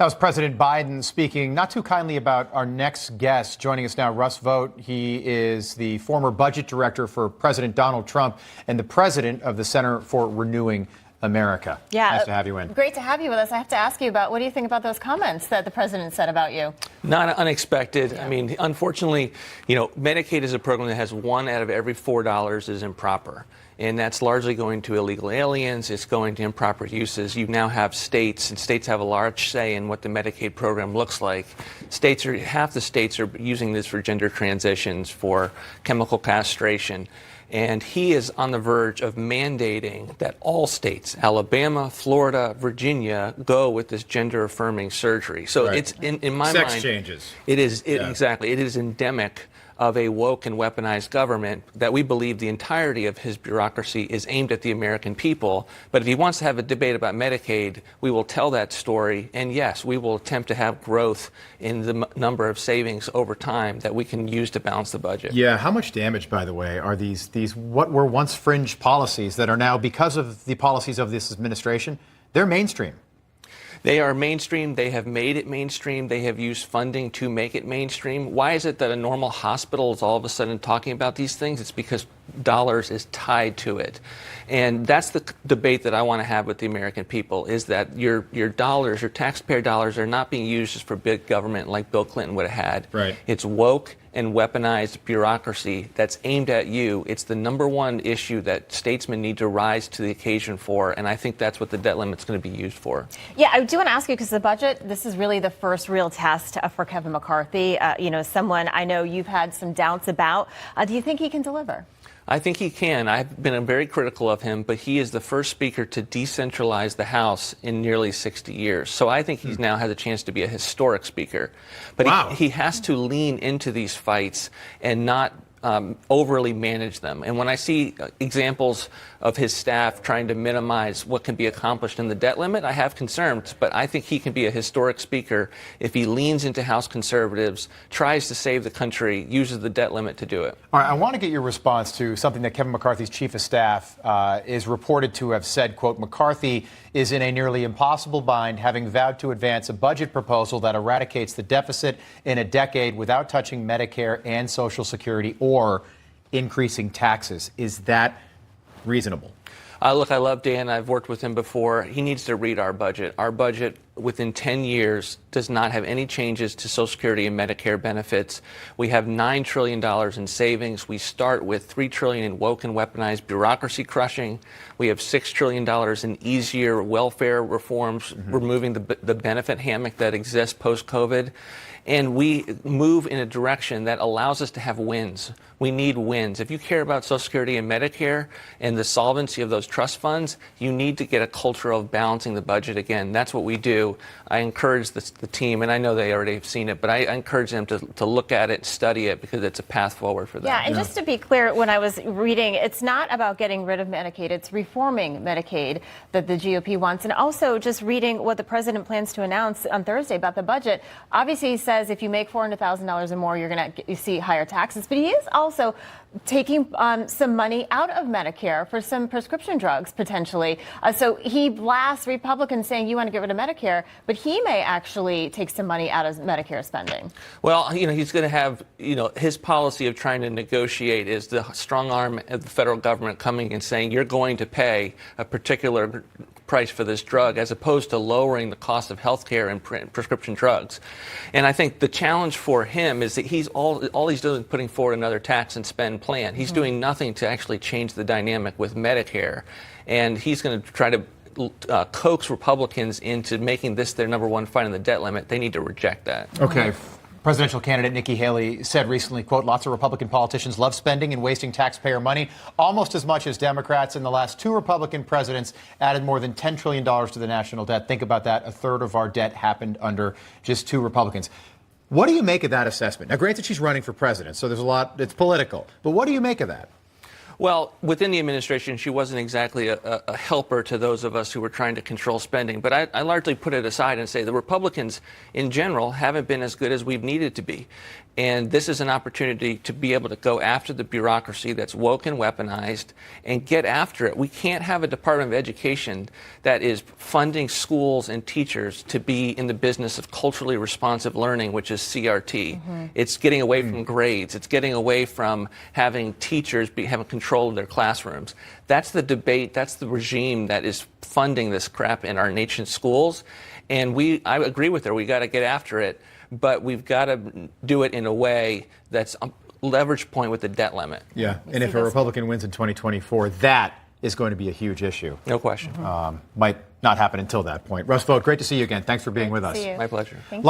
That was President Biden speaking not too kindly about our next guest. Joining us now, Russ Vought. He is the former budget director for President Donald Trump and the president of the Center for Renewing America. Yeah, nice to have you in. Great to have you with us. I have to ask you about, what do you think about those comments that the president said about you? Not unexpected. I mean, unfortunately, Medicaid is a program that has $1 out of every $4 is improper. And that's largely going to illegal aliens. It's going to improper uses. You now have states, and states have a large say in what the Medicaid program looks like. Half the states are using this for gender transitions, for chemical castration. And he is on the verge of mandating that all states, Alabama, Florida, Virginia, go with this gender-affirming surgery. So it's, in my mind... Sex changes. It is, exactly. It is endemic of a woke and weaponized government that we believe the entirety of his bureaucracy is aimed at the American people. But if he wants to have a debate about Medicaid, we will tell that story. And yes, we will attempt to have growth in the number of savings over time that we can use to balance the budget. Yeah, how much damage, by the way, are these what were once fringe policies that are now, because of the policies of this administration, they're mainstream? They are mainstream. They have made it mainstream. They have used funding to make it mainstream. Why is it that a normal hospital is all of a sudden talking about these things? It's because dollars is tied to it. And that's the debate that I want to have with the American people, is that your dollars, your taxpayer dollars, are not being used just for big government like Bill Clinton would have had. Right. It's woke and weaponized bureaucracy that's aimed at you. It's the number one issue that statesmen need to rise to the occasion for, and I think that's what the debt limit's going to be used for. Yeah, I do want to ask you, because the budget, this is really the first real test for Kevin McCarthy, someone I know you've had some doubts about. Do you think he can deliver? I think he can. I've been very critical of him, but he is the first speaker to decentralize the House in nearly 60 years. So I think he now has a chance to be a historic speaker. But he has to lean into these fights and not overly manage them. And when I see examples of his staff trying to minimize what can be accomplished in the debt limit, I have concerns. But I think he can be a historic speaker if he leans into House conservatives, tries to save the country, uses the debt limit to do it. All right, I want to get your response to something that Kevin McCarthy's chief of staff is reported to have said, quote, McCarthy is in a nearly impossible bind, having vowed to advance a budget proposal that eradicates the deficit in a decade without touching Medicare and Social Security or increasing taxes. Is that reasonable? Look, I love Dan. I've worked with him before. He needs to read our budget. Our budget within 10 years does not have any changes to Social Security and Medicare benefits. We have $9 trillion in savings. We start with $3 trillion in woke and weaponized bureaucracy crushing. We have $6 trillion in easier welfare reforms, removing the benefit hammock that exists post-COVID. And we move in a direction that allows us to have wins. We need wins. If you care about Social Security and Medicare and the solvency of those trust funds, you need to get a culture of balancing the budget again. That's what we do. I encourage the team, and I know they already have seen it, but I encourage them to look at it, study it, because it's a path forward for them. Yeah, and just to be clear, when I was reading, it's not about getting rid of Medicaid. It's reforming Medicaid that the GOP wants. And also just reading what the president plans to announce on Thursday about the budget. Obviously, he says if you make $400,000 or more, you're going to see higher taxes. But he is also taking some money out of Medicare for some prescription drugs, potentially. So he blasts Republicans saying you want to get rid of Medicare, but he may actually take some money out of Medicare spending. Well, he's going to have, his policy of trying to negotiate is the strong arm of the federal government coming and saying you're going to pay a particular price for this drug, as opposed to lowering the cost of health care and prescription drugs. And I think the challenge for him is that he's all he's doing is putting forward another tax and spend plan. He's doing nothing to actually change the dynamic with Medicare. And he's going to try to coax Republicans into making this their number one fight on the debt limit. They need to reject that. Okay. Presidential candidate Nikki Haley said recently, quote, lots of Republican politicians love spending and wasting taxpayer money almost as much as Democrats. In the last two Republican presidents added more than $10 trillion to the national debt. Think about that. A third of our debt happened under just two Republicans. What do you make of that assessment? Now, granted, she's running for president, so there's a lot, it's political. But what do you make of that? Well, within the administration, she wasn't exactly a helper to those of us who were trying to control spending. But I largely put it aside and say the Republicans in general haven't been as good as we've needed to be. And this is an opportunity to be able to go after the bureaucracy that's woke and weaponized and get after it. We can't have a Department of Education that is funding schools and teachers to be in the business of culturally responsive learning, which is CRT. It's getting away from grades. It's getting away from having teachers having control of their classrooms. That's the debate. That's the regime that is funding this crap in our nation's schools. And I agree with her. We got to get after it. But we've got to do it in a way that's a leverage point with the debt limit. Yeah, and if a Republican wins in 2024, that is going to be a huge issue. No question. Might not happen until that point. Russ Vought, great to see you again. Thanks for being with us. My pleasure. Thank you.